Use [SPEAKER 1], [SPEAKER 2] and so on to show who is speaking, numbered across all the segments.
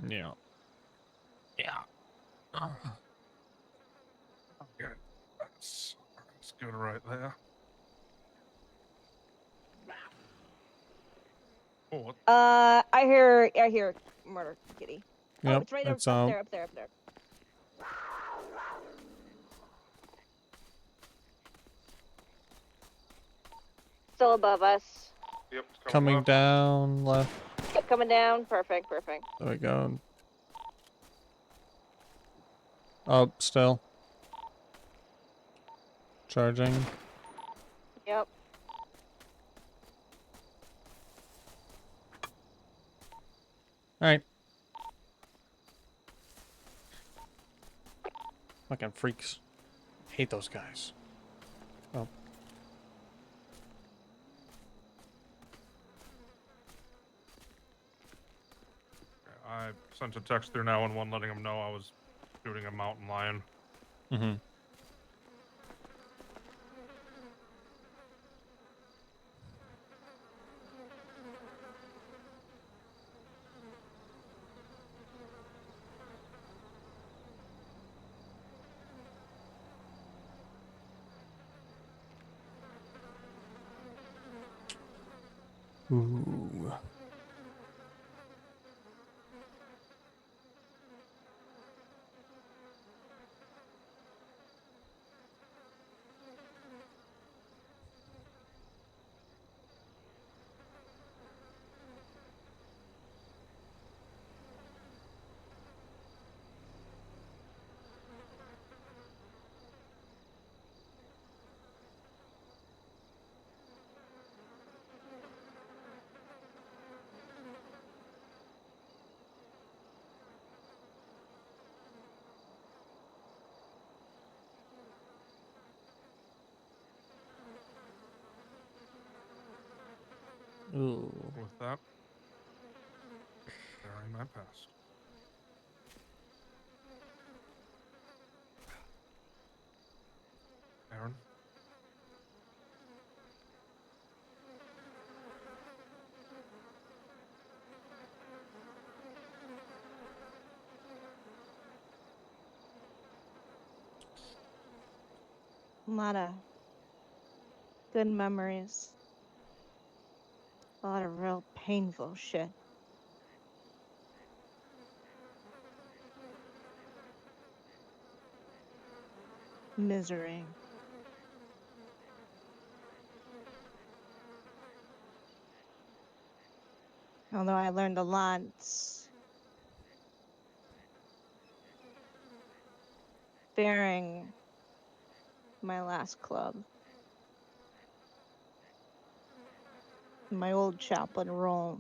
[SPEAKER 1] Yeah.
[SPEAKER 2] Yeah. Okay. That's good right there. Oh, what?
[SPEAKER 3] I hear murder kitty.
[SPEAKER 1] Yep,
[SPEAKER 3] Oh, it's right there,
[SPEAKER 1] it's
[SPEAKER 3] up there. Still above us.
[SPEAKER 2] Yep, it's
[SPEAKER 1] coming
[SPEAKER 2] left.
[SPEAKER 1] down left.
[SPEAKER 3] Yep, coming down. Perfect.
[SPEAKER 1] There we go. Up still. Charging.
[SPEAKER 3] Yep.
[SPEAKER 1] Alright. Fucking freaks. Hate those guys. Oh.
[SPEAKER 2] I sent a text through 911 letting him know I was shooting a mountain lion.
[SPEAKER 1] Mm-hmm. Ooh. Ooh.
[SPEAKER 2] With that, burying my past. Aaron?
[SPEAKER 3] A lot of good memories. A lot of real painful shit. Misery. Although I learned a lot bearing my last club. My old chaplain role.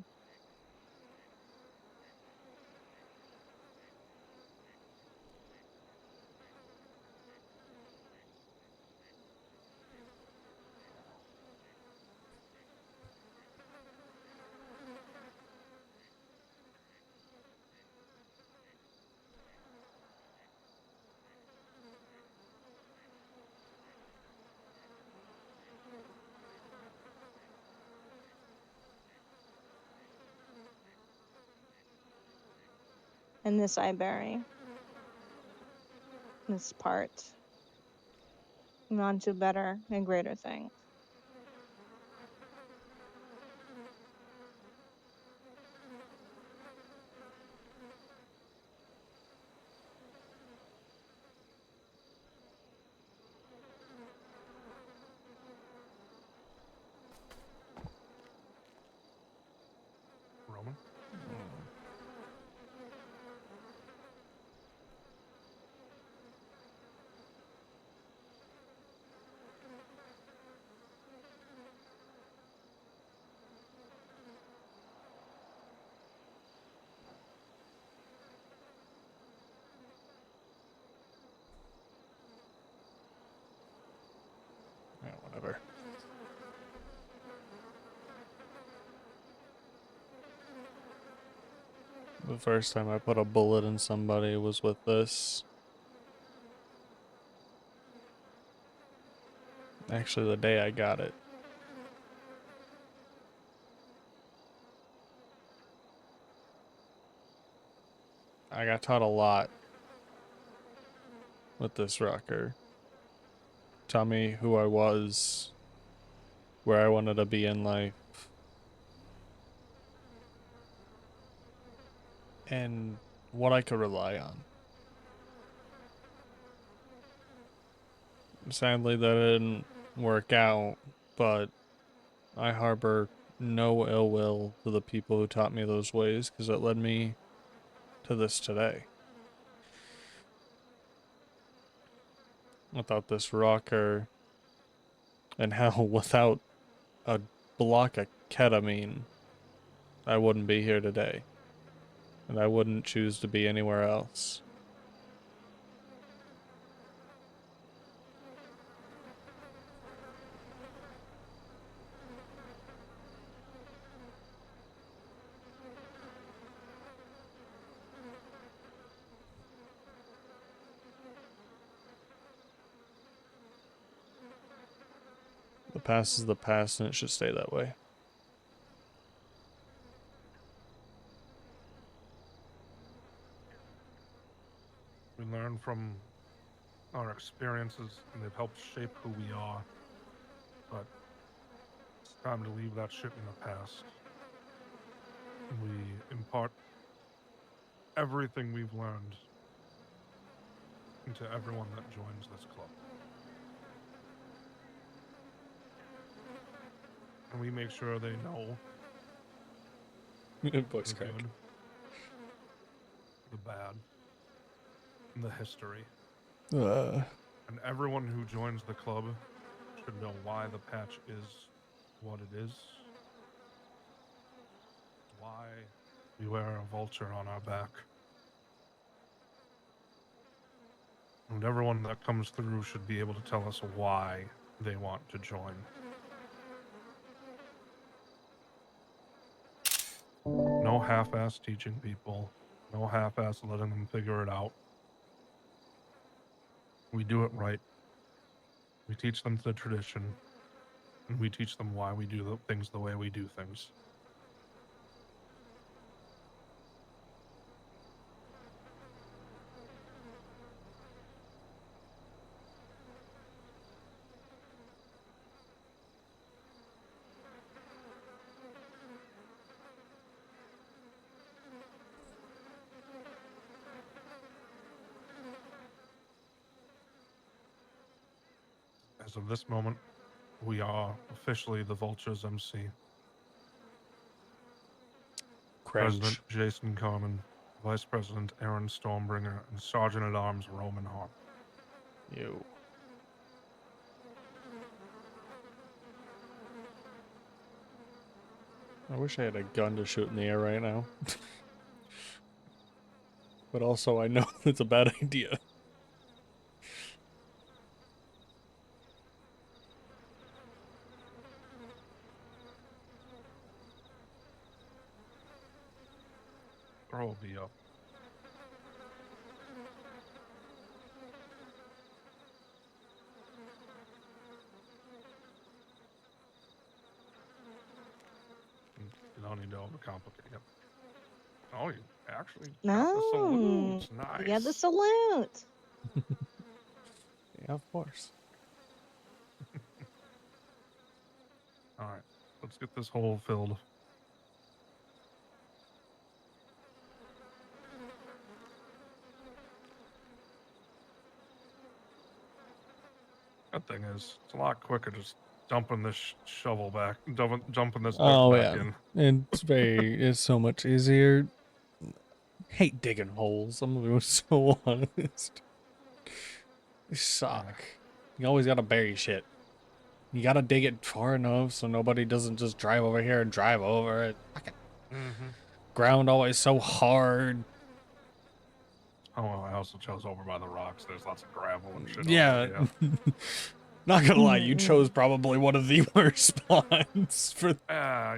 [SPEAKER 3] And this I bury. This part. And on to better and greater things.
[SPEAKER 2] Roman?
[SPEAKER 1] Yeah, whatever. The first time I put a bullet in somebody was with this. Actually, the day I got it. I got taught a lot with this rocker. Taught me who I was, where I wanted to be in life, and what I could rely on. Sadly, that didn't work out, but I harbor no ill will to the people who taught me those ways because it led me to this today. Without this rocker, and hell, without a block of ketamine, I wouldn't be here today. And I wouldn't choose to be anywhere else. The past is the past, and it should stay that way.
[SPEAKER 2] We learn from our experiences, and they've helped shape who we are. But it's time to leave that shit in the past. We impart everything we've learned into everyone that joins this club. And we make sure they know
[SPEAKER 1] Voice
[SPEAKER 2] the
[SPEAKER 1] crack.
[SPEAKER 2] good, the bad, and the history. And everyone who joins the club should know why the patch is what it is, why we wear a vulture on our back. And everyone that comes through should be able to tell us why they want to join. No half-ass teaching people, no half-ass letting them figure it out. We do it right. We teach them the tradition, and we teach them why we do things the way we do things. As of this moment, we are officially the Vultures MC. President
[SPEAKER 1] Cringe.
[SPEAKER 2] Jason Carmen, Vice President Aaron Stormbringer, and Sergeant at Arms Roman Hart.
[SPEAKER 1] You. I wish I had a gun to shoot in the air right now. But also, I know it's a bad idea.
[SPEAKER 2] Throw will be up. You don't need to overcomplicate it. Oh, you actually got the
[SPEAKER 3] No,
[SPEAKER 2] salute. Nice.
[SPEAKER 3] you got the salute.
[SPEAKER 1] Yeah, of course.
[SPEAKER 2] All right, let's get this hole filled. Good thing is, it's a lot quicker just dumping this shovel back, dumping this dirt back in.
[SPEAKER 1] It's so much easier. Hate digging holes. I'm gonna be so honest. They suck. You always gotta bury shit. You gotta dig it far enough so nobody doesn't just drive over here and drive over it. Fucking ground always so hard.
[SPEAKER 2] Oh, well, I also chose over by the rocks. There's lots of gravel and shit.
[SPEAKER 1] Yeah.
[SPEAKER 2] Over here.
[SPEAKER 1] Not gonna lie, you chose probably one of the worst spots for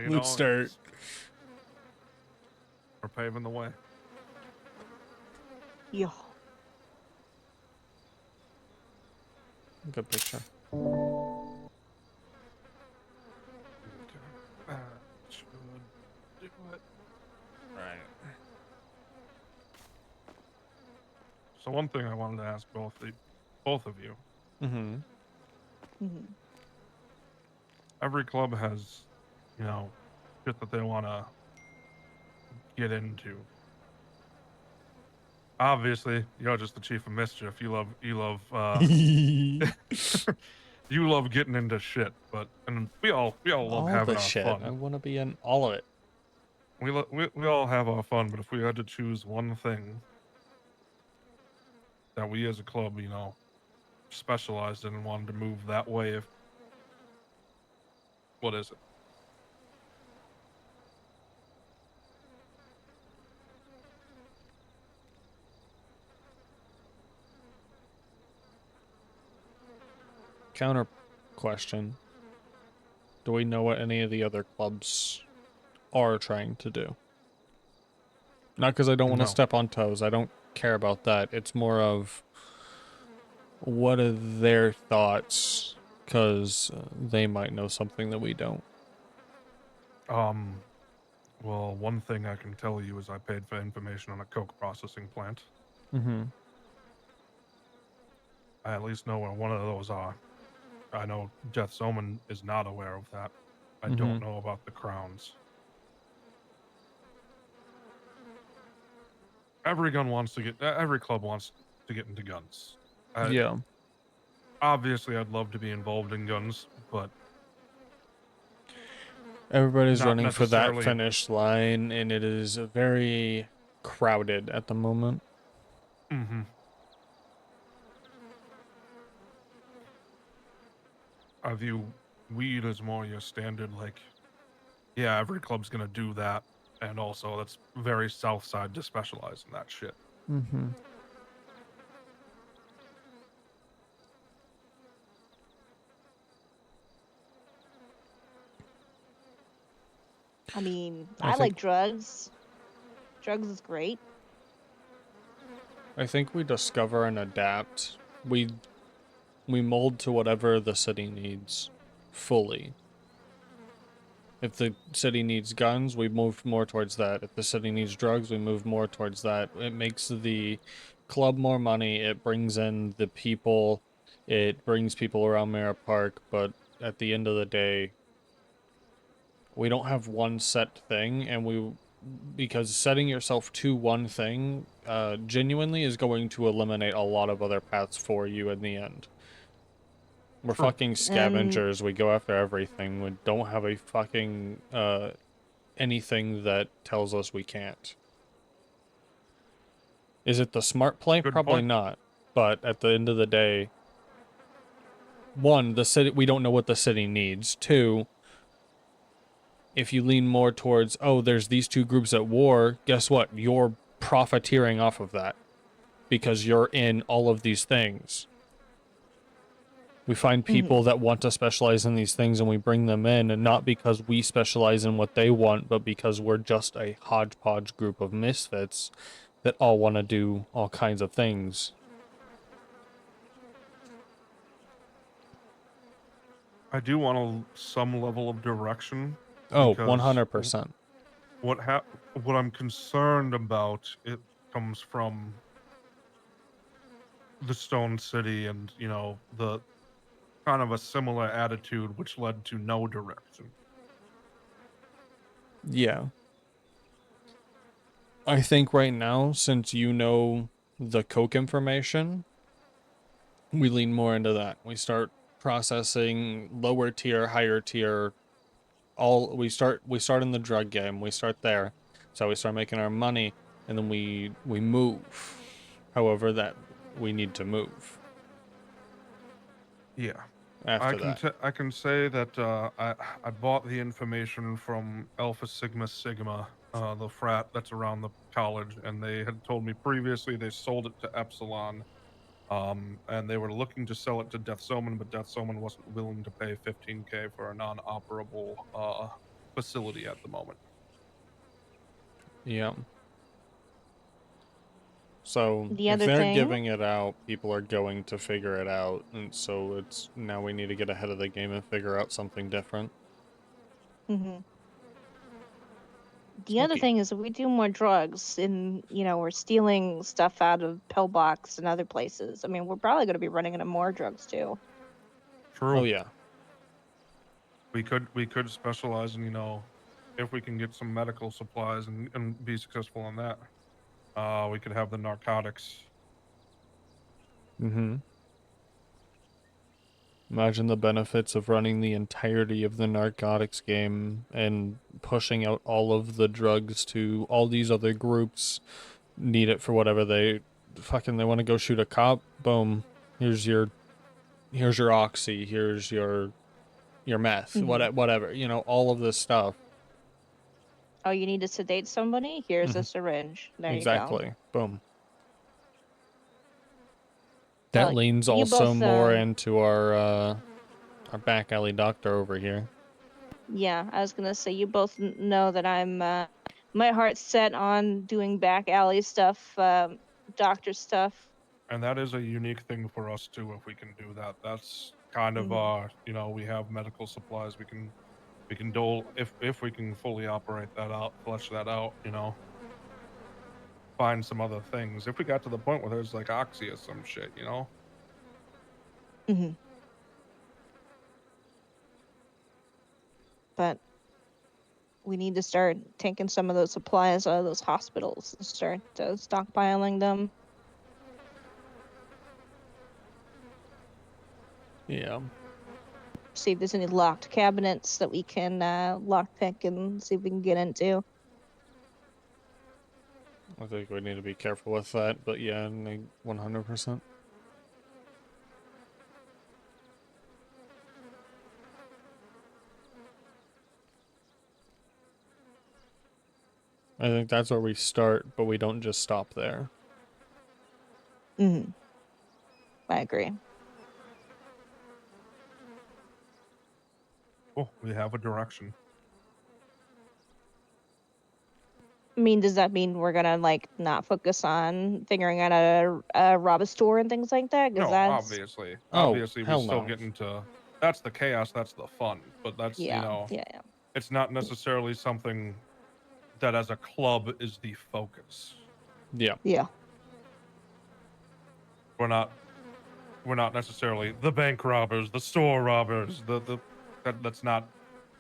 [SPEAKER 1] loot start.
[SPEAKER 2] We're paving the way.
[SPEAKER 3] Yeah.
[SPEAKER 1] Good picture.
[SPEAKER 2] Should do it.
[SPEAKER 1] Right.
[SPEAKER 2] So one thing I wanted to ask both of you.
[SPEAKER 1] Mm-hmm.
[SPEAKER 3] Hmm.
[SPEAKER 2] Every club has, shit that they want to get into. Obviously, you're just the chief of mischief. You love getting into shit, and we all love
[SPEAKER 1] All
[SPEAKER 2] having
[SPEAKER 1] the
[SPEAKER 2] our
[SPEAKER 1] shit. I
[SPEAKER 2] fun.
[SPEAKER 1] want to be in all of it.
[SPEAKER 2] We all have our fun, but if we had to choose one thing that we as a club, specialized in and wanted to move that way, what is it?
[SPEAKER 1] Counter question. Do we know what any of the other clubs are trying to do? Not because I don't want to
[SPEAKER 2] No.
[SPEAKER 1] step on toes. I don't care about that. It's more of what are their thoughts? Because they might know something that we don't.
[SPEAKER 2] Well, one thing I can tell you is I paid for information on a coke processing plant.
[SPEAKER 1] Mm-hmm.
[SPEAKER 2] I at least know where one of those are. I know Death's Omen is not aware of that. I
[SPEAKER 1] Mm-hmm.
[SPEAKER 2] don't know about the Crowns. Every club wants to get into guns.
[SPEAKER 1] Yeah.
[SPEAKER 2] Obviously, I'd love to be involved in guns, but
[SPEAKER 1] Everybody's
[SPEAKER 2] not
[SPEAKER 1] running for that
[SPEAKER 2] necessarily.
[SPEAKER 1] finish line, and it is very crowded at the moment.
[SPEAKER 2] Mm-hmm. I view weed as more your standard, like, yeah, every club's gonna do that, and also that's very South Side to specialize in that shit.
[SPEAKER 1] Mm-hmm.
[SPEAKER 3] I mean,
[SPEAKER 1] I
[SPEAKER 3] I like
[SPEAKER 1] think
[SPEAKER 3] drugs. Drugs is great.
[SPEAKER 1] we discover and adapt. We mold to whatever the city needs fully. If the city needs guns, we move more towards that. If the city needs drugs, we move more towards that. It makes the club more money. It brings in the people. It brings people around Mara Park. But at the end of the day, we don't have one set thing, and because setting yourself to one thing genuinely is going to eliminate a lot of other paths for you in the end. We're
[SPEAKER 2] True.
[SPEAKER 1] fucking
[SPEAKER 3] And
[SPEAKER 1] scavengers. We go after everything. We don't have a fucking anything that tells us we can't. Is it the smart play?
[SPEAKER 2] Good
[SPEAKER 1] Probably
[SPEAKER 2] point.
[SPEAKER 1] not. But at the end of the day, one, the city, we don't know what the city needs. Two, if you lean more towards, oh, there's these two groups at war, guess what? You're profiteering off of that because you're in all of these things. We find
[SPEAKER 3] mhm.
[SPEAKER 1] people that want to specialize in these things and we bring them in, and not because we specialize in what they want, but because we're just a hodgepodge group of misfits that all want to do all kinds of things.
[SPEAKER 2] I do want some level of direction
[SPEAKER 1] Oh,
[SPEAKER 2] because
[SPEAKER 1] 100%.
[SPEAKER 2] what I'm concerned about it comes from the Stone City and the kind of a similar attitude which led to no direction.
[SPEAKER 1] Yeah. I think right now, since you know the Coke information, we lean more into that. We start processing lower tier, higher tier. We start in the drug game. We start there. So we start making our money, and then we move. However, that we need to move
[SPEAKER 2] Yeah.
[SPEAKER 1] after that.
[SPEAKER 2] I can say that I bought the information from Alpha Sigma Sigma, the frat that's around the college, and they had told me previously they sold it to Epsilon, and they were looking to sell it to Death's Omen, but Death's Omen wasn't willing to pay 15K for a non-operable facility at the moment.
[SPEAKER 1] Yeah. So
[SPEAKER 3] The
[SPEAKER 1] if
[SPEAKER 3] other
[SPEAKER 1] they're
[SPEAKER 3] thing,
[SPEAKER 1] giving it out, people are going to figure it out, and so it's now we need to get ahead of the game and figure out something different.
[SPEAKER 3] mhm. The other
[SPEAKER 1] Smoky.
[SPEAKER 3] thing is, if we do more drugs and, we're stealing stuff out of Pillbox and other places, I mean, we're probably going to be running into more drugs too.
[SPEAKER 2] True.
[SPEAKER 1] Oh yeah.
[SPEAKER 2] We could specialize in, if we can get some medical supplies and be successful on that. We could have the narcotics.
[SPEAKER 1] Mm-hmm. Imagine the benefits of running the entirety of the narcotics game and pushing out all of the drugs to all these other groups need it for whatever they want to go shoot a cop. Boom. Here's your oxy, here's your meth,
[SPEAKER 3] Hmm.
[SPEAKER 1] whatever, all of this stuff.
[SPEAKER 3] Oh, you need to sedate somebody? Here's a
[SPEAKER 1] Mhm.
[SPEAKER 3] syringe. There you go.
[SPEAKER 1] Exactly. Boom. That
[SPEAKER 3] Well,
[SPEAKER 1] leans
[SPEAKER 3] you
[SPEAKER 1] also
[SPEAKER 3] both,
[SPEAKER 1] more into our back alley doctor over here.
[SPEAKER 3] yeah, I was gonna say you both know that my heart's set on doing back alley stuff, doctor stuff.
[SPEAKER 2] And that is a unique thing for us too, if we can do that. That's kind of
[SPEAKER 3] Hmm.
[SPEAKER 2] we have medical supplies we can dole if we can fully operate that out, flesh that out, find some other things. If we got to the point where there's like oxy or some shit.
[SPEAKER 3] Hmm. But we need to start taking some of those supplies out of those hospitals and start stockpiling them.
[SPEAKER 1] Yeah.
[SPEAKER 3] See if there's any locked cabinets that we can lockpick and see if we can get into.
[SPEAKER 1] I think we need to be careful with that, but yeah, 100%. I think that's where we start, but we don't just stop there.
[SPEAKER 3] Hmm. I agree.
[SPEAKER 2] Oh, we have a direction.
[SPEAKER 3] I mean, does that mean we're gonna like not focus on figuring out how to rob a store and things like that? Because
[SPEAKER 2] No,
[SPEAKER 3] that's
[SPEAKER 2] obviously.
[SPEAKER 1] Oh,
[SPEAKER 2] Obviously we
[SPEAKER 1] hell
[SPEAKER 2] still
[SPEAKER 1] no.
[SPEAKER 2] get into that's the chaos, that's the fun. But that's,
[SPEAKER 3] yeah, yeah, yeah.
[SPEAKER 2] it's not necessarily something that as a club is the focus.
[SPEAKER 1] Yeah.
[SPEAKER 3] Yeah.
[SPEAKER 2] We're not necessarily the bank robbers, the store robbers, that's not.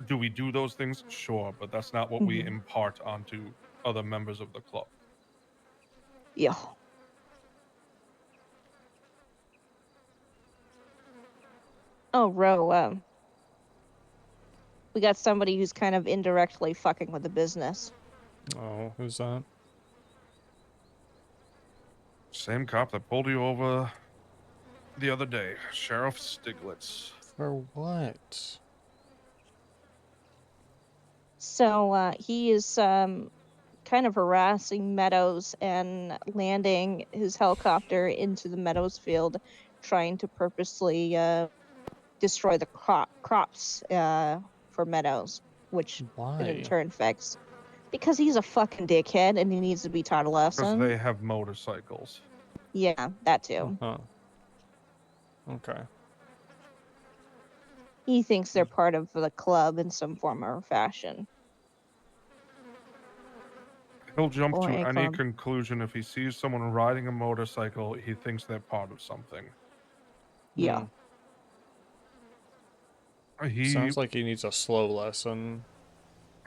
[SPEAKER 2] Do we do those things? Sure, but that's not what we
[SPEAKER 3] Hmm.
[SPEAKER 2] impart onto other members of the club.
[SPEAKER 3] Yeah. Oh, Ro, we got somebody who's kind of indirectly fucking with the business.
[SPEAKER 1] Oh, who's that?
[SPEAKER 2] Same cop that pulled you over the other day, Sheriff Stiglitz.
[SPEAKER 1] For what?
[SPEAKER 3] So he is kind of harassing Meadows and landing his helicopter into the Meadows field, trying to purposely destroy the crops for Meadows, which in
[SPEAKER 1] Why?
[SPEAKER 3] turn affects because he's a fucking dickhead and he needs to be taught a
[SPEAKER 2] Because
[SPEAKER 3] lesson.
[SPEAKER 2] they have motorcycles.
[SPEAKER 3] Yeah, that too.
[SPEAKER 1] Uh-huh. Okay.
[SPEAKER 3] He thinks they're part of the club in some form or fashion,
[SPEAKER 2] He'll jump
[SPEAKER 3] or
[SPEAKER 2] to
[SPEAKER 3] a
[SPEAKER 2] any
[SPEAKER 3] club.
[SPEAKER 2] conclusion if he sees someone riding a motorcycle, he thinks they're part of something.
[SPEAKER 3] Yeah.
[SPEAKER 1] Hmm.
[SPEAKER 2] He
[SPEAKER 1] Sounds like he needs a slow lesson.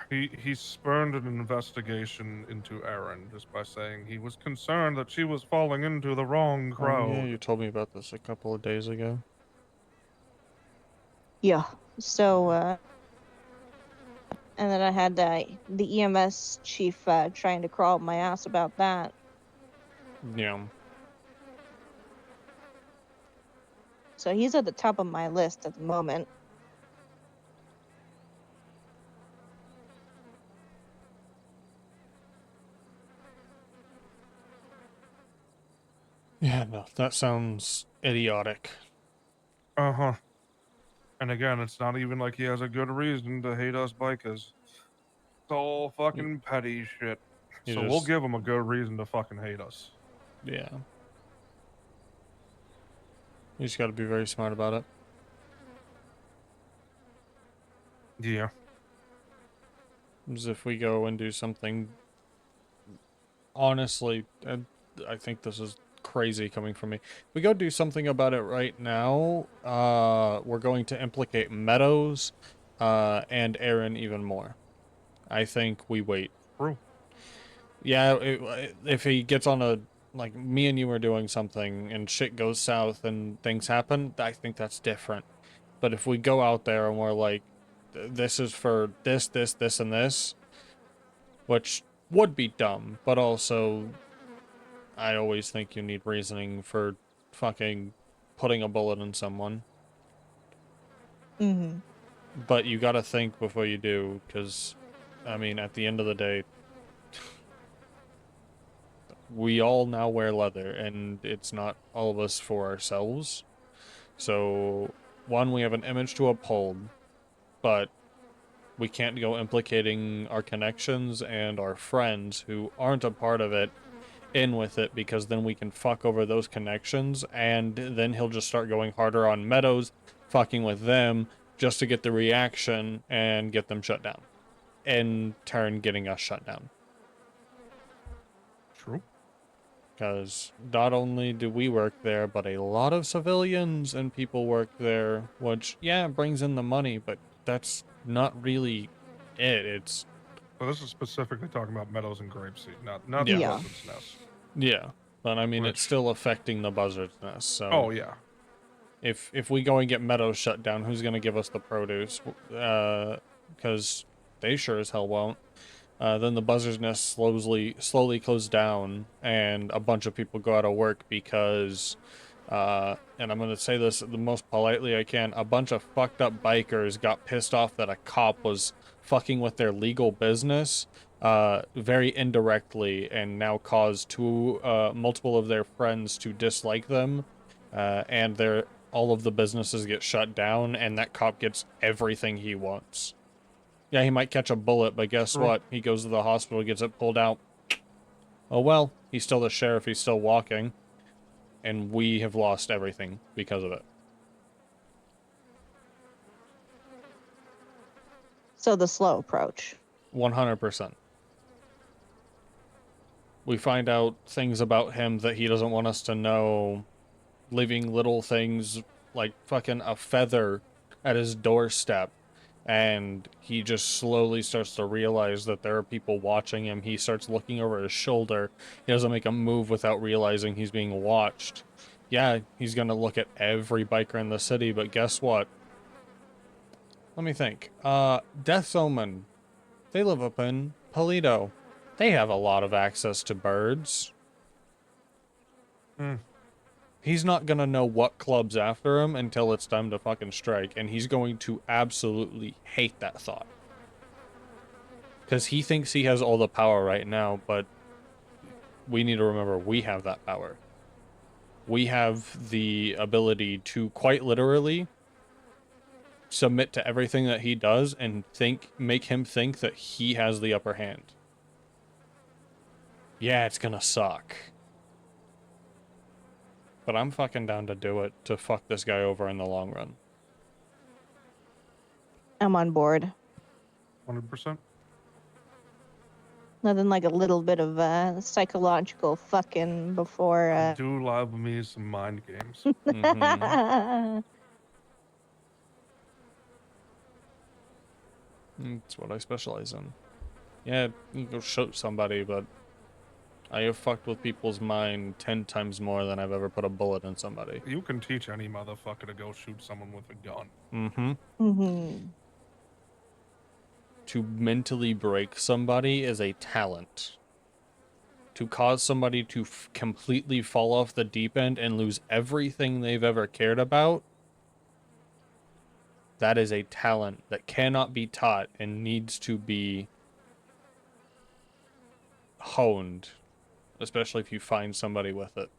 [SPEAKER 2] he spurned an investigation into Erin just by saying he was concerned that she was falling into the wrong
[SPEAKER 1] Oh yeah,
[SPEAKER 2] crowd.
[SPEAKER 1] you told me about this a couple of days ago.
[SPEAKER 3] Yeah. So, and then I had the EMS chief trying to crawl up my ass about that.
[SPEAKER 1] Yeah.
[SPEAKER 3] So he's at the top of my list at the moment.
[SPEAKER 1] Yeah, no, that sounds idiotic.
[SPEAKER 2] Uh-huh. And again, it's not even like he has a good reason to hate us bikers. It's all
[SPEAKER 1] You,
[SPEAKER 2] fucking petty shit.
[SPEAKER 1] you
[SPEAKER 2] So we'll
[SPEAKER 1] just,
[SPEAKER 2] give him a good reason to fucking hate us.
[SPEAKER 1] yeah. You just gotta be very smart about it.
[SPEAKER 2] Yeah.
[SPEAKER 1] is if we go and do something. Honestly, I think this is crazy coming from me. If we go do something about it right now, we're going to implicate Meadows, and Aaron even more. I think we wait.
[SPEAKER 2] True.
[SPEAKER 1] Yeah, if he gets on a, like, me and you are doing something and shit goes south and things happen, I think that's different. But if we go out there and we're like, this is for this, this, this, and this, which would be dumb, but also I always think you need reasoning for fucking putting a bullet in someone.
[SPEAKER 3] Mm-hmm.
[SPEAKER 1] But you gotta think before you do, because, I mean, at the end of the day, we all now wear leather, and it's not all of us for ourselves. So, one, we have an image to uphold, but we can't go implicating our connections and our friends who aren't a part of it in with it, because then we can fuck over those connections, and then he'll just start going harder on Meadows, fucking with them just to get the reaction and get them shut down. In turn, getting us shut down.
[SPEAKER 2] True.
[SPEAKER 1] Because not only do we work there, but a lot of civilians and people work there, which, yeah, brings in the money, but that's not really it. It's,
[SPEAKER 2] So this is specifically talking about Meadows and Grapeseed, not the
[SPEAKER 1] Yeah.
[SPEAKER 3] Yeah.
[SPEAKER 2] Buzzard's Nest.
[SPEAKER 1] yeah. But I mean, it's
[SPEAKER 2] Which-
[SPEAKER 1] still affecting the buzzard's nest, so.
[SPEAKER 2] Oh yeah.
[SPEAKER 1] If we go and get Meadows shut down, who's gonna give us the produce? Because they sure as hell won't. Then the buzzard's nest slowly closed down, and a bunch of people go out of work because, and I'm gonna say this the most politely I can, a bunch of fucked up bikers got pissed off that a cop was fucking with their legal business, very indirectly, and now caused multiple of their friends to dislike them, and all of the businesses get shut down, and that cop gets everything he wants. Yeah, he might catch a bullet, but guess
[SPEAKER 2] True.
[SPEAKER 1] what? He goes to the hospital, gets it pulled out. Oh well, he's still the sheriff, he's still walking. And we have lost everything because of it.
[SPEAKER 3] So the slow approach.
[SPEAKER 1] 100%. We find out things about him that he doesn't want us to know, leaving little things like fucking a feather at his doorstep. And he just slowly starts to realize that there are people watching him. He starts looking over his shoulder. He doesn't make a move without realizing he's being watched. Yeah, he's gonna look at every biker in the city, but guess what? Let me think. Death's Omen. They live up in Polito. They have a lot of access to birds.
[SPEAKER 2] Hmm.
[SPEAKER 1] He's not gonna know what club's after him until it's time to fucking strike, and he's going to absolutely hate that thought. Because he thinks he has all the power right now, but we need to remember we have that power. We have the ability to quite literally submit to everything that he does and make him think that he has the upper hand. Yeah, it's gonna suck. But I'm fucking down to do it to fuck this guy over in the long run.
[SPEAKER 3] I'm on board.
[SPEAKER 2] 100%.
[SPEAKER 3] Nothing like a little bit of psychological fucking before.
[SPEAKER 2] I do love me some mind games.
[SPEAKER 1] Mm-hmm. That's what I specialize in. Yeah, you can go shoot somebody, but I have fucked with people's mind 10 times more than I've ever put a bullet in somebody.
[SPEAKER 2] You can teach any motherfucker to go shoot someone with a gun.
[SPEAKER 1] Mm-hmm.
[SPEAKER 3] Mm-hmm.
[SPEAKER 1] To mentally break somebody is a talent. To cause somebody to completely fall off the deep end and lose everything they've ever cared about, that is a talent that cannot be taught and needs to be honed, especially if you find somebody with it.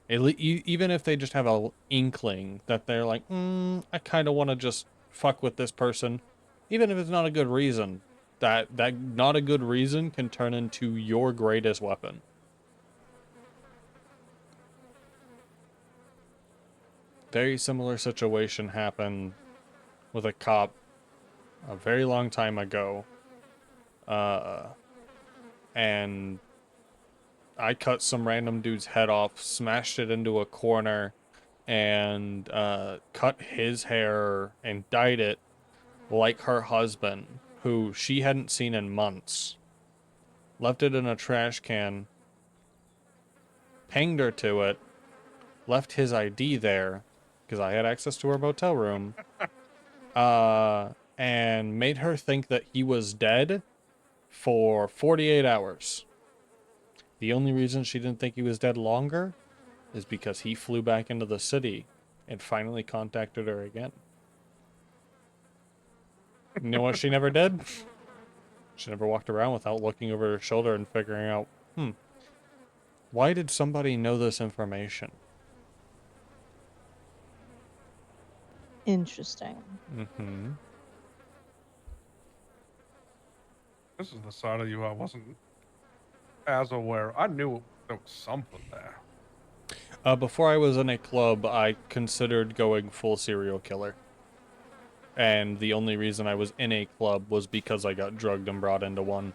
[SPEAKER 1] Even if they just have an inkling that they're like, I kind of want to just fuck with this person, even if it's not a good reason, that not a good reason can turn into your greatest weapon. Very similar situation happened with a cop a very long time ago. And I cut some random dude's head off, smashed it into a corner, and cut his hair and dyed it like her husband, who she hadn't seen in months. Left it in a trash can, pinged her to it, left his ID there, because I had access to her motel room, and made her think that he was dead for 48 hours. The only reason she didn't think he was dead longer is because he flew back into the city and finally contacted her again. You know what she never did? She never walked around without looking over her shoulder and figuring out, why did somebody know this information?
[SPEAKER 3] Interesting.
[SPEAKER 1] Mm-hmm.
[SPEAKER 2] This is the side of you I wasn't as aware. I knew there was something there.
[SPEAKER 1] Before I was in a club, I considered going full serial killer. And the only reason I was in a club was because I got drugged and brought into one.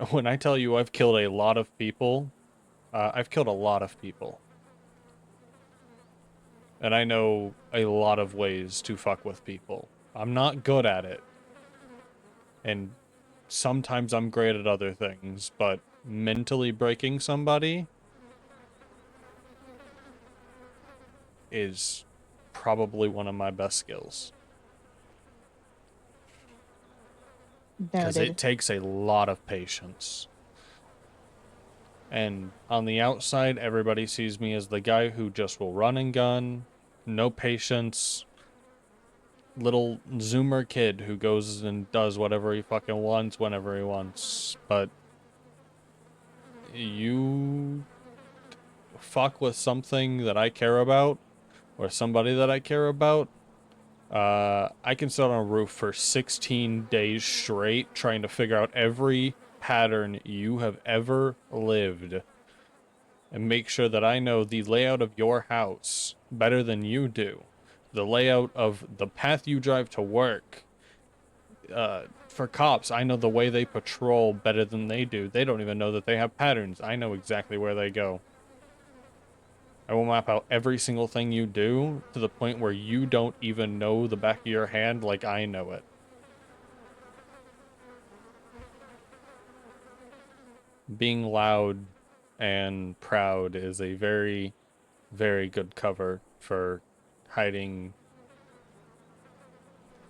[SPEAKER 1] When I tell you I've killed a lot of people, I've killed a lot of people. And I know a lot of ways to fuck with people. I'm not good at it. And sometimes I'm great at other things, but mentally breaking somebody is probably one of my best skills. Because
[SPEAKER 3] Noted.
[SPEAKER 1] it takes a lot of patience. And on the outside, everybody sees me as the guy who just will run and gun, no patience, little zoomer kid who goes and does whatever he fucking wants whenever he wants. But you fuck with something that I care about, or somebody that I care about, I can sit on a roof for 16 days straight trying to figure out every pattern you have ever lived and make sure that I know the layout of your house better than you do. The layout of the path you drive to work. For cops, I know the way they patrol better than they do. They don't even know that they have patterns. I know exactly where they go. I will map out every single thing you do to the point where you don't even know the back of your hand like I know it. Being loud and proud is a very, very good cover for hiding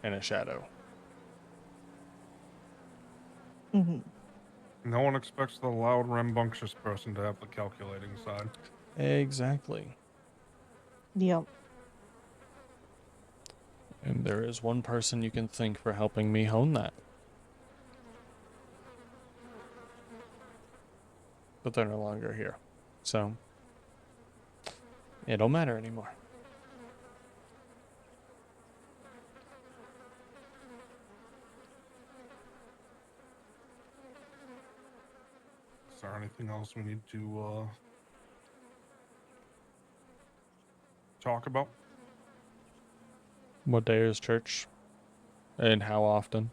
[SPEAKER 1] in a shadow.
[SPEAKER 3] Hmm.
[SPEAKER 2] No one expects the loud, rambunctious person to have the calculating side.
[SPEAKER 1] Exactly.
[SPEAKER 3] Yep.
[SPEAKER 1] And there is one person you can thank for helping me hone that. But they're no longer here. So, it don't matter anymore.
[SPEAKER 2] Is there anything else we need to talk about?
[SPEAKER 1] What day is church? And how often?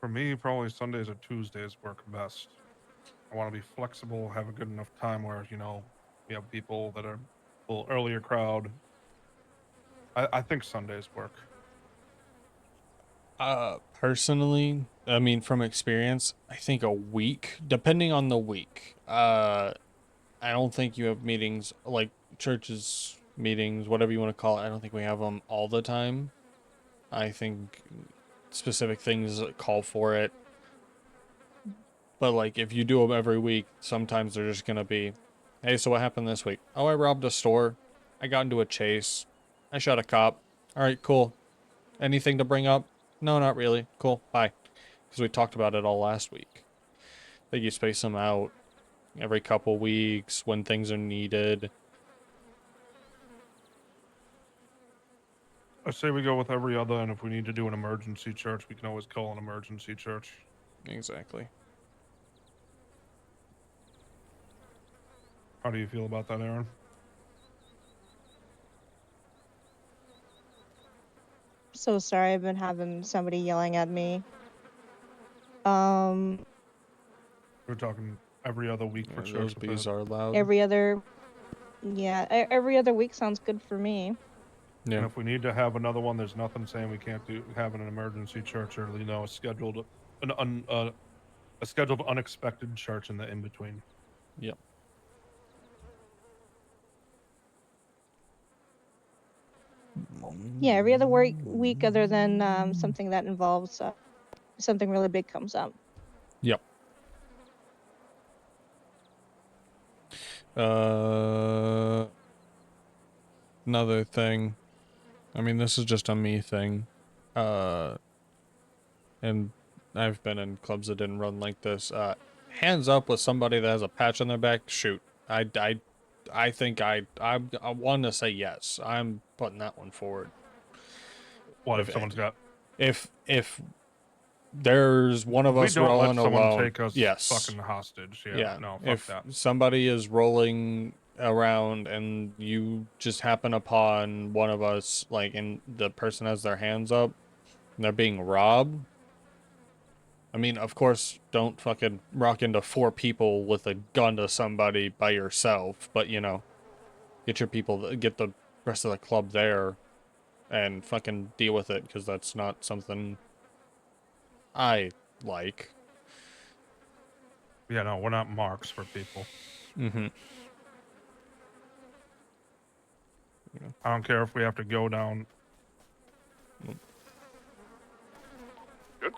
[SPEAKER 2] For me, probably Sundays or Tuesdays work best. I want to be flexible, have a good enough time where, we have people that are a little earlier crowd. I think Sundays work.
[SPEAKER 1] Personally, I mean, from experience, I think a week, depending on the week. I don't think you have meetings like churches meetings, whatever you want to call it. I don't think we have them all the time. I think specific things call for it. But like if you do them every week, sometimes they're just gonna be, hey, so what happened this week? Oh, I robbed a store. I got into a chase. I shot a cop. All right, cool. Anything to bring up? No, not really. Cool. Bye. Because we talked about it all last week. I think you space them out every couple weeks when things are needed.
[SPEAKER 2] I say we go with every other, and if we need to do an emergency church, we can always call an emergency church.
[SPEAKER 1] Exactly.
[SPEAKER 2] How do you feel about that, Aaron?
[SPEAKER 3] So sorry, I've been having somebody yelling at me. Um,
[SPEAKER 2] We're talking every other week for
[SPEAKER 1] Yeah,
[SPEAKER 2] church
[SPEAKER 1] those
[SPEAKER 2] with
[SPEAKER 1] bees
[SPEAKER 2] the
[SPEAKER 1] are loud.
[SPEAKER 3] every other, yeah, every other week sounds good for me.
[SPEAKER 1] Yeah.
[SPEAKER 2] And if we need to have another one, there's nothing saying we can't have an emergency church or a scheduled a scheduled unexpected church in the in between.
[SPEAKER 1] Yep.
[SPEAKER 3] Yeah, every other week other than something that involves something really big comes up.
[SPEAKER 1] Yep. Another thing. I mean, this is just a me thing. And I've been in clubs that didn't run like this. Hands up with somebody that has a patch on their back. Shoot. I think I want to say yes. I'm putting that one forward.
[SPEAKER 2] What if someone's got?
[SPEAKER 1] If there's one of
[SPEAKER 2] We
[SPEAKER 1] us
[SPEAKER 2] don't let
[SPEAKER 1] rolling
[SPEAKER 2] someone
[SPEAKER 1] alone,
[SPEAKER 2] take us
[SPEAKER 1] yes.
[SPEAKER 2] fucking hostage. Yeah,
[SPEAKER 1] Yeah.
[SPEAKER 2] no, fuck
[SPEAKER 1] If
[SPEAKER 2] that.
[SPEAKER 1] somebody is rolling around and you just happen upon one of us, like, and the person has their hands up and they're being robbed, I mean, of course, don't fucking rock into 4 people with a gun to somebody by yourself, but get your people, get the rest of the club there and fucking deal with it, because that's not something I like.
[SPEAKER 2] Yeah, no, we're not marks for people.
[SPEAKER 1] Mm-hmm.
[SPEAKER 2] I don't care if we have to go down. Good.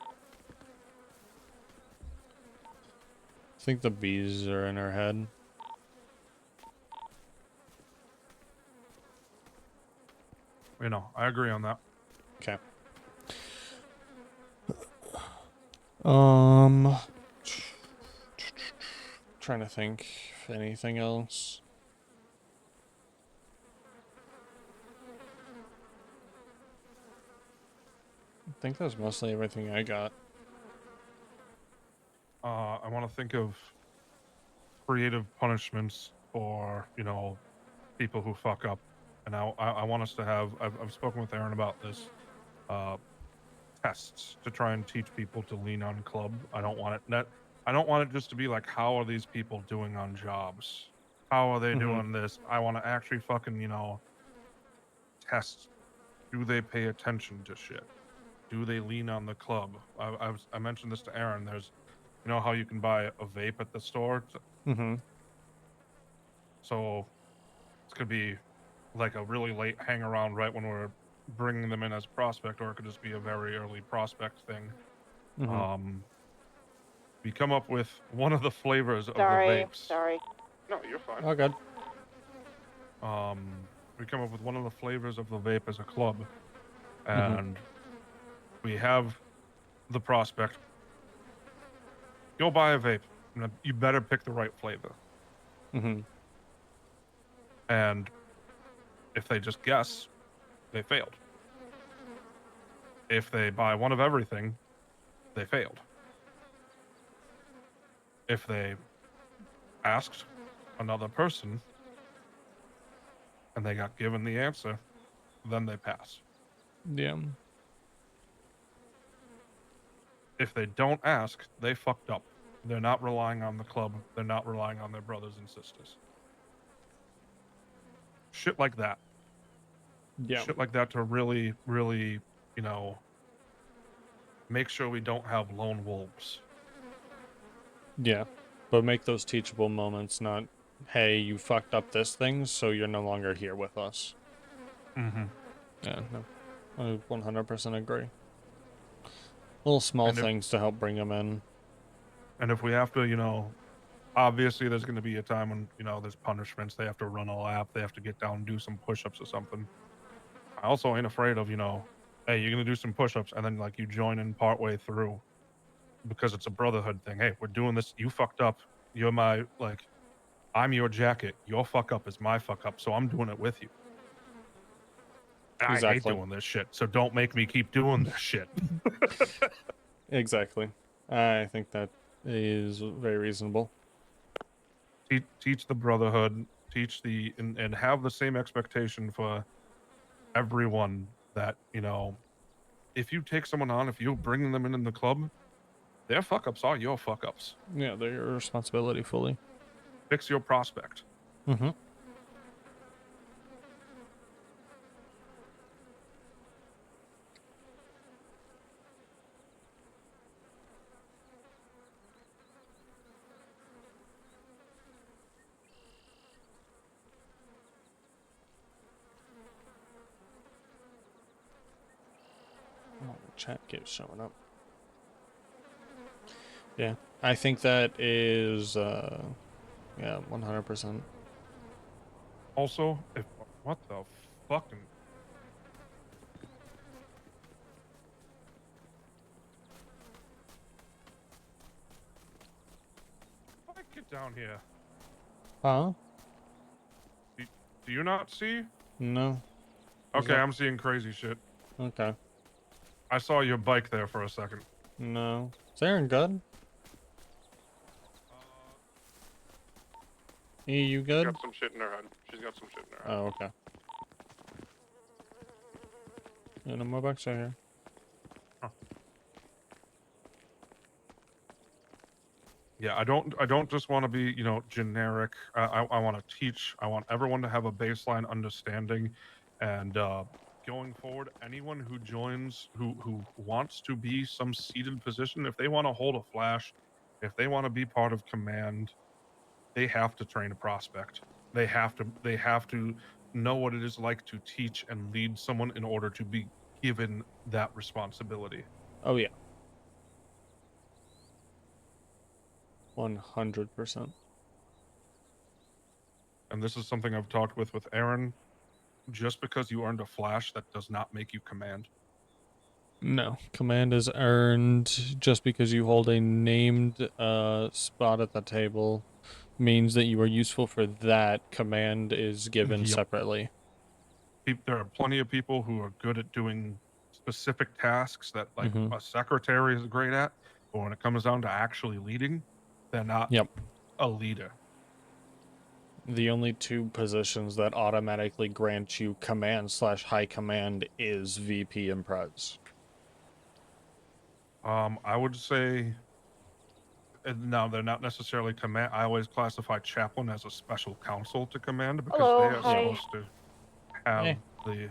[SPEAKER 1] I think the bees are in her head.
[SPEAKER 2] I agree on that.
[SPEAKER 1] Okay. Um, trying to think if anything else. I think that's mostly everything I got.
[SPEAKER 2] I want to think of creative punishments for people who fuck up, and I want us to have. I've spoken with Aaron about this. Tests to try and teach people to lean on club. I don't want it just to be like, how are these people doing on jobs? How are they doing this? I want to actually fucking test. Do they pay attention to shit? Do they lean on the club? I mentioned this to Aaron. There's how you can buy a vape at the store.
[SPEAKER 1] Mm-hmm.
[SPEAKER 2] So it's gonna be like a really late hang around right when we're bringing them in as prospect, or it could just be a very early prospect thing.
[SPEAKER 1] Mm-hmm.
[SPEAKER 2] We come up with one of the flavors of the vapes.
[SPEAKER 3] Sorry.
[SPEAKER 2] No, you're fine.
[SPEAKER 1] Oh, good.
[SPEAKER 2] We come up with one of the flavors of the vape as a club,
[SPEAKER 1] Mm-hmm.
[SPEAKER 2] and we have the prospect go buy a vape. You better pick the right flavor.
[SPEAKER 1] Mm-hmm.
[SPEAKER 2] And if they just guess, they failed. If they buy one of everything, they failed. If they asked another person and they got given the answer, then they pass.
[SPEAKER 1] Yeah.
[SPEAKER 2] If they don't ask, they fucked up. They're not relying on the club. They're not relying on their brothers and sisters. Shit like that.
[SPEAKER 1] Yeah.
[SPEAKER 2] Shit like that to really, really, make sure we don't have lone wolves.
[SPEAKER 1] Yeah. But make those teachable moments, not, hey, you fucked up this thing, so you're no longer here with us.
[SPEAKER 2] Mm-hmm.
[SPEAKER 1] Yeah, no. I 100% agree. Little small things to help bring them in.
[SPEAKER 2] And if we have to, obviously there's going to be a time when, there's punishments. They have to run a lap. They have to get down and do some push-ups or something. I also ain't afraid of, hey, you're going to do some push-ups, and then, like, you join in partway through because it's a brotherhood thing. Hey, we're doing this. You fucked up. You're my, like, I'm your jacket. Your fuck up is my fuck up, so I'm doing it with you. I hate doing this shit, so don't make me keep doing this shit.
[SPEAKER 1] Exactly. I think that is very reasonable.
[SPEAKER 2] Teach the brotherhood, and have the same expectation for everyone that, if you take someone on, if you're bringing them in the club, their fuck-ups are your fuck-ups.
[SPEAKER 1] Yeah, they're your responsibility fully.
[SPEAKER 2] Fix your prospect.
[SPEAKER 1] Mm-hmm. Oh, chat keeps showing up. Yeah, I think that is, yeah, 100%.
[SPEAKER 2] Also, if what the fucking get down here.
[SPEAKER 1] Huh?
[SPEAKER 2] Do you not see?
[SPEAKER 1] No.
[SPEAKER 2] Okay, I'm seeing crazy shit.
[SPEAKER 1] Okay.
[SPEAKER 2] I saw your bike there for a second.
[SPEAKER 1] No. Is Aaron good? E, you
[SPEAKER 2] She's
[SPEAKER 1] good?
[SPEAKER 2] got some shit in her head. She's got some shit in her head.
[SPEAKER 1] Oh, okay. Yeah, no more bucks out here.
[SPEAKER 2] Huh. Yeah, I don't just want to be, you know, generic. I want to teach. I want everyone to have a baseline understanding, and going forward, anyone who joins, who wants to be some seated position, if they want to hold a flash, if they want to be part of command, they have to train a prospect. They have to know what it is like to teach and lead someone in order to be given that responsibility.
[SPEAKER 1] Oh, yeah. 100%.
[SPEAKER 2] And this is something I've talked with Aaron. Just because you earned a flash, that does not make you command.
[SPEAKER 1] No. Command is earned just because you hold a named spot at the table means that you are useful for that. Command is given
[SPEAKER 2] Yep.
[SPEAKER 1] separately.
[SPEAKER 2] There are plenty of people who are good at doing specific tasks that, like,
[SPEAKER 1] Mhm.
[SPEAKER 2] a secretary is great at, but when it comes down to actually leading, they're not
[SPEAKER 1] Yep.
[SPEAKER 2] a leader.
[SPEAKER 1] The only two positions that automatically grant you command / high command is VP and Prez.
[SPEAKER 2] I would say, no, they're not necessarily command. I always classify chaplain as a special counsel to command because
[SPEAKER 3] Hello,
[SPEAKER 2] they are
[SPEAKER 3] hi.
[SPEAKER 2] supposed to have
[SPEAKER 1] Eh.
[SPEAKER 2] the.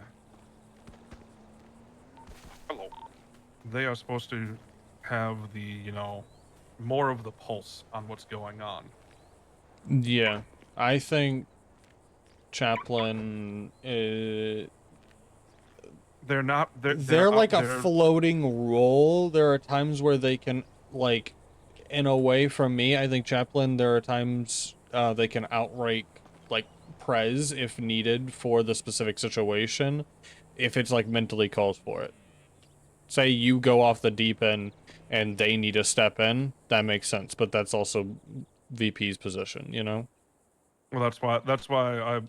[SPEAKER 2] Hello. They are supposed to have the, you know, more of the pulse on what's going on.
[SPEAKER 1] Yeah, I think chaplain.
[SPEAKER 2] They're not.
[SPEAKER 1] They're like a floating role. There are times where they can, like, in a way, from me, I think chaplain. There are times they can outright like Prez if needed for the specific situation, if it's like mentally calls for it. Say you go off the deep end and they need to step in, that makes sense. But that's also VP's position, you know?
[SPEAKER 2] Well, that's why I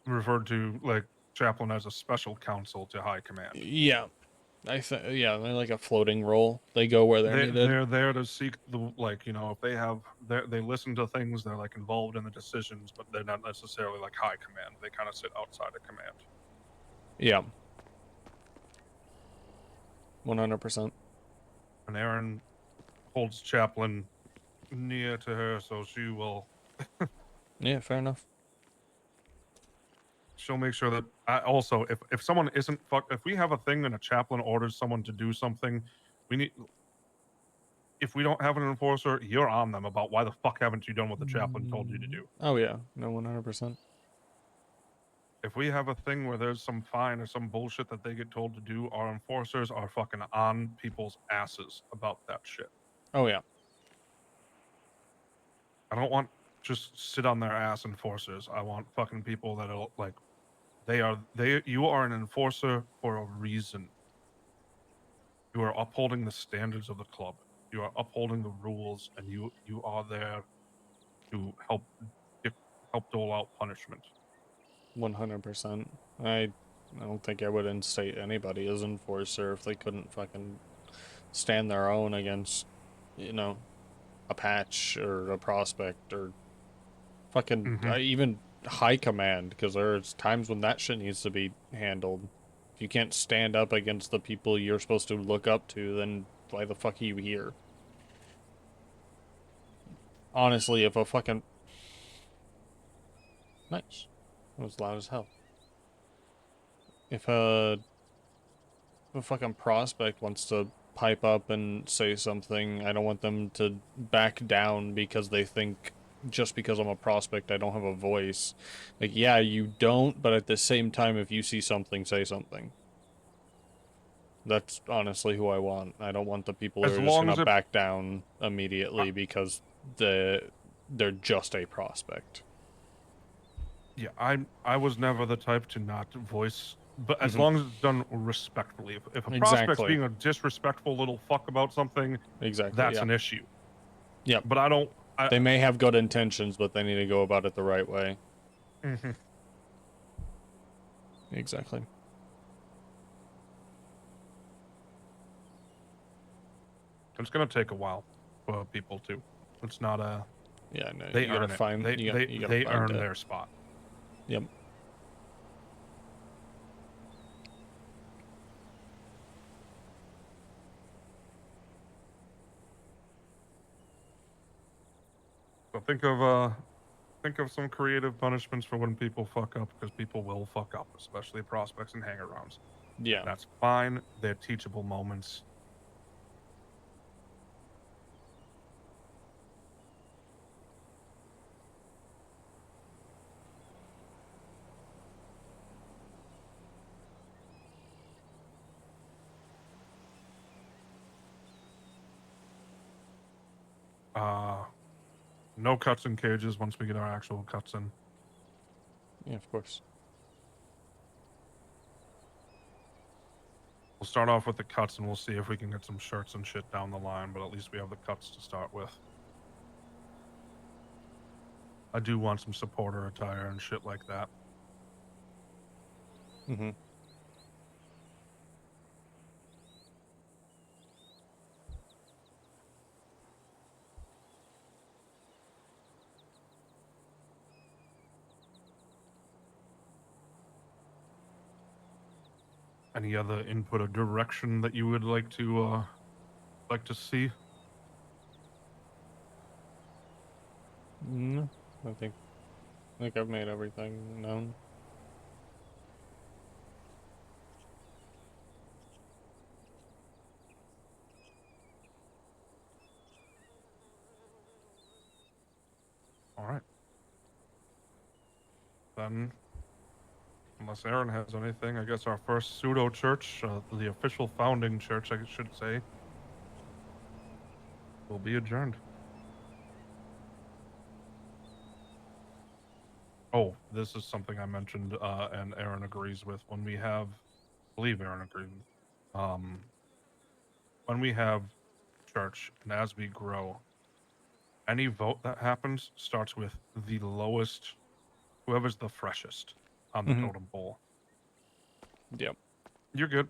[SPEAKER 2] referred to, like, chaplain as a special counsel to high command.
[SPEAKER 1] Yeah, I think yeah, they're like a floating role. They go where they're needed.
[SPEAKER 2] They're there to seek the, like, you know, if they have they listen to things, they're like involved in the decisions, but they're not necessarily like high command. They kind of sit outside of command.
[SPEAKER 1] Yeah. 100%.
[SPEAKER 2] And Aaron holds chaplain near to her, so she will.
[SPEAKER 1] Yeah, fair enough.
[SPEAKER 2] She'll make sure that also, if someone isn't if we have a thing and a chaplain orders someone to do something, we need. If we don't have an enforcer, you're on them about why the fuck haven't you done what the chaplain told you to do.
[SPEAKER 1] Oh yeah, no, 100%.
[SPEAKER 2] If we have a thing where there's some fine or some bullshit that they get told to do, our enforcers are fucking on people's asses about that shit.
[SPEAKER 1] Oh yeah.
[SPEAKER 2] I don't want just sit on their ass enforcers. I want fucking people that are like, you are an enforcer for a reason. You are upholding the standards of the club. You are upholding the rules, and you are there to help dole out punishment.
[SPEAKER 1] 100%. I don't think I would instate anybody as enforcer if they couldn't fucking stand their own against, you know, a patch or a prospect or fucking
[SPEAKER 2] Mhm.
[SPEAKER 1] even high command, because there's times when that shit needs to be handled. If you can't stand up against the people you're supposed to look up to, then why the fuck are you here? Honestly, if a fucking... Nice. That was loud as hell. If a fucking prospect wants to pipe up and say something, I don't want them to back down because they think just because I'm a prospect I don't have a voice. Like, yeah, you don't, but at the same time, if you see something, say something. That's honestly who I want. I don't want the people who
[SPEAKER 2] As
[SPEAKER 1] are just
[SPEAKER 2] long
[SPEAKER 1] gonna
[SPEAKER 2] as it,
[SPEAKER 1] back down immediately because they're just a prospect.
[SPEAKER 2] yeah, I was never the type to not voice, but as
[SPEAKER 1] Hmm.
[SPEAKER 2] long as it's done respectfully. If a prospect's
[SPEAKER 1] Exactly.
[SPEAKER 2] being a disrespectful little fuck about something,
[SPEAKER 1] Exactly,
[SPEAKER 2] that's
[SPEAKER 1] yeah.
[SPEAKER 2] an issue.
[SPEAKER 1] Yep.
[SPEAKER 2] But I don't.
[SPEAKER 1] They may have good intentions, but they need to go about it the right way.
[SPEAKER 2] Mhm.
[SPEAKER 1] Exactly.
[SPEAKER 2] It's gonna take a while for people to. It's not a.
[SPEAKER 1] Yeah, no,
[SPEAKER 2] They
[SPEAKER 1] you gotta
[SPEAKER 2] earn it.
[SPEAKER 1] find you gotta
[SPEAKER 2] They
[SPEAKER 1] find
[SPEAKER 2] earn
[SPEAKER 1] it.
[SPEAKER 2] their spot.
[SPEAKER 1] Yep.
[SPEAKER 2] So think of some creative punishments for when people fuck up, because people will fuck up, especially prospects and hang-arounds.
[SPEAKER 1] Yeah.
[SPEAKER 2] That's fine. They're teachable moments. No cuts in cages once we get our actual cuts in.
[SPEAKER 1] Yeah, of course.
[SPEAKER 2] We'll start off with the cuts and we'll see if we can get some shirts and shit down the line, but at least we have the cuts to start with. I do want some supporter attire and shit like that.
[SPEAKER 1] Mm-hmm.
[SPEAKER 2] Any other input or direction that you would like to see?
[SPEAKER 1] No, I think I've made everything known.
[SPEAKER 2] All right. Then, unless Aaron has anything, I guess our first pseudo church, the official founding church, I should say, will be adjourned. Oh, this is something I mentioned, and Aaron agrees with. When we have, I believe Aaron agrees. When we have church, and as we grow, any vote that happens starts with the lowest, whoever's the freshest on the
[SPEAKER 1] Mm-hmm.
[SPEAKER 2] totem pole.
[SPEAKER 1] Yep.
[SPEAKER 2] You're good.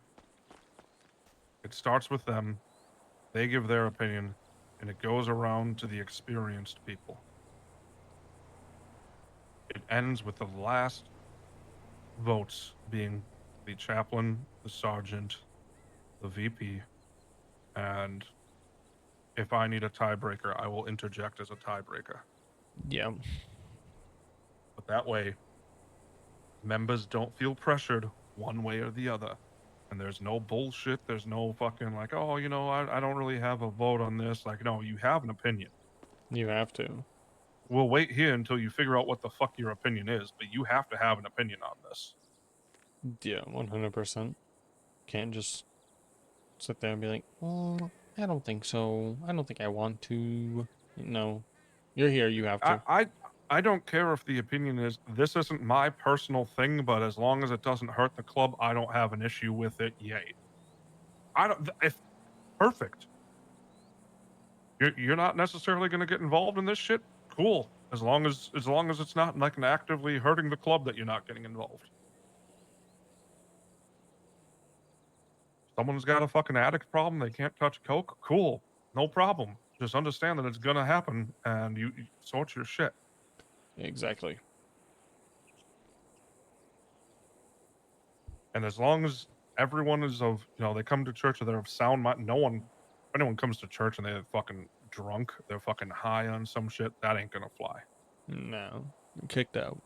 [SPEAKER 2] It starts with them. They give their opinion, and it goes around to the experienced people. It ends with the last votes being the chaplain, the sergeant, the VP, and if I need a tiebreaker, I will interject as a tiebreaker.
[SPEAKER 1] Yep.
[SPEAKER 2] But that way, members don't feel pressured one way or the other. And there's no bullshit. There's no fucking like, oh, I don't really have a vote on this. Like, no, you have an opinion.
[SPEAKER 1] You have to.
[SPEAKER 2] We'll wait here until you figure out what the fuck your opinion is, but you have to have an opinion on this.
[SPEAKER 1] Yeah, 100%. Can't just sit there and be like, well, I don't think so. I don't think I want to. No. You're here, you have
[SPEAKER 2] I,
[SPEAKER 1] to.
[SPEAKER 2] I I don't care if the opinion is this isn't my personal thing, but as long as it doesn't hurt the club, I don't have an issue with it. Yay. I don't if perfect. You're not necessarily going to get involved in this shit. Cool. As long as it's not like an actively hurting the club that you're not getting involved. Someone's got a fucking addict problem, they can't touch coke. Cool. No problem. Just understand that it's going to happen and you sort your shit.
[SPEAKER 1] Exactly.
[SPEAKER 2] And as long as everyone is of, they come to church and they're of sound mind. No one, if anyone comes to church and they're fucking drunk, they're fucking high on some shit, that ain't gonna fly.
[SPEAKER 1] No, kicked out.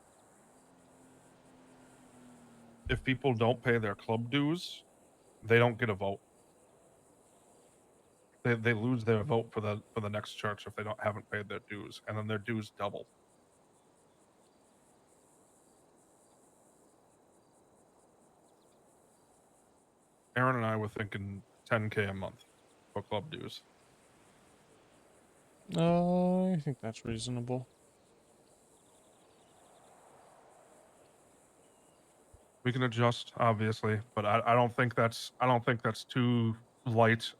[SPEAKER 2] If people don't pay their club dues, they don't get a vote. They lose their vote for the next church if they haven't paid their dues, and then their dues double. Aaron and I were thinking $10K a month for club dues.
[SPEAKER 1] I think that's reasonable.
[SPEAKER 2] We can adjust, obviously, but I don't think that's too light.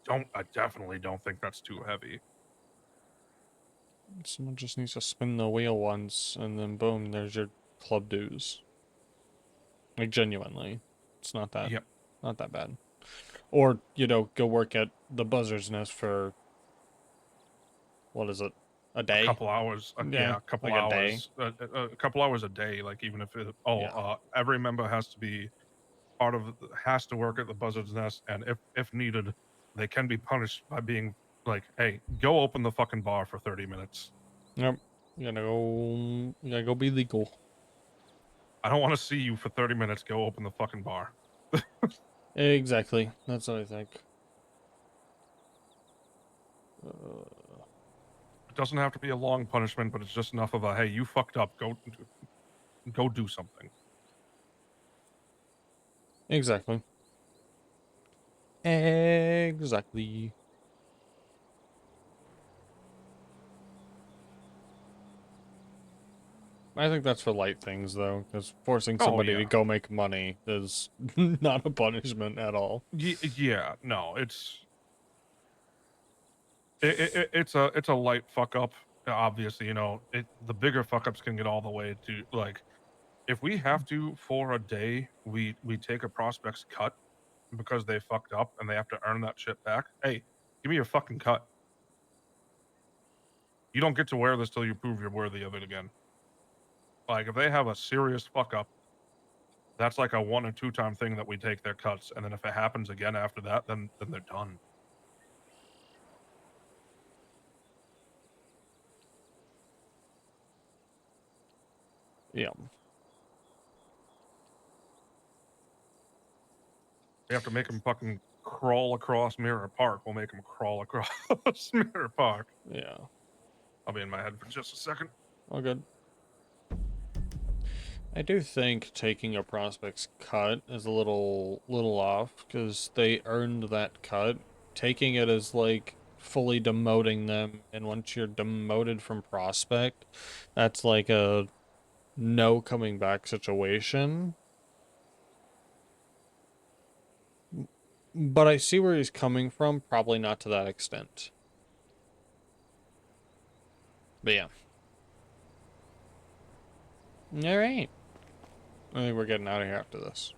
[SPEAKER 2] I definitely don't think that's too heavy.
[SPEAKER 1] Someone just needs to spin the wheel once, and then boom, there's your club dues. Like, genuinely, it's not that
[SPEAKER 2] Yep.
[SPEAKER 1] not that bad. Or, go work at the Buzzard's Nest for, what is it, a
[SPEAKER 2] A
[SPEAKER 1] day?
[SPEAKER 2] couple hours.
[SPEAKER 1] Yeah,
[SPEAKER 2] A couple
[SPEAKER 1] like a day.
[SPEAKER 2] hours. A couple hours a day. Like, even if
[SPEAKER 1] Yeah.
[SPEAKER 2] every member has to work at the Buzzard's Nest, and if needed, they can be punished by being like, hey, go open the fucking bar for 30 minutes.
[SPEAKER 1] Yep. You gotta go be legal.
[SPEAKER 2] I don't want to see you for 30 minutes. Go open the fucking bar.
[SPEAKER 1] Exactly. That's what I think.
[SPEAKER 2] It doesn't have to be a long punishment, but it's just enough of a, hey, you fucked up. Go do something.
[SPEAKER 1] Exactly. Exactly. I think that's for light things, though, because forcing
[SPEAKER 2] Oh,
[SPEAKER 1] somebody to
[SPEAKER 2] yeah.
[SPEAKER 1] go make money is not a punishment at all.
[SPEAKER 2] Yeah, no, it's a light fuck up. Obviously, the bigger fuck ups can get all the way to, like, if we have to for a day, we take a prospect's cut because they fucked up and they have to earn that shit back. Hey, give me your fucking cut. You don't get to wear this till you prove you're worthy of it again. Like, if they have a serious fuck up, that's like a 1 or 2 time thing that we take their cuts, and then if it happens again after that, then they're done.
[SPEAKER 1] Yeah.
[SPEAKER 2] We have to make them fucking crawl across Mirror Park. We'll make them crawl across Mirror Park.
[SPEAKER 1] Yeah.
[SPEAKER 2] I'll be in my head for just a second.
[SPEAKER 1] All good. I do think taking a prospect's cut is a little off, because they earned that cut. Taking it as, like, fully demoting them, and once you're demoted from prospect, that's like a no coming back situation. But I see where he's coming from, probably not to that extent. But yeah. Alright. I think we're getting out of here after this.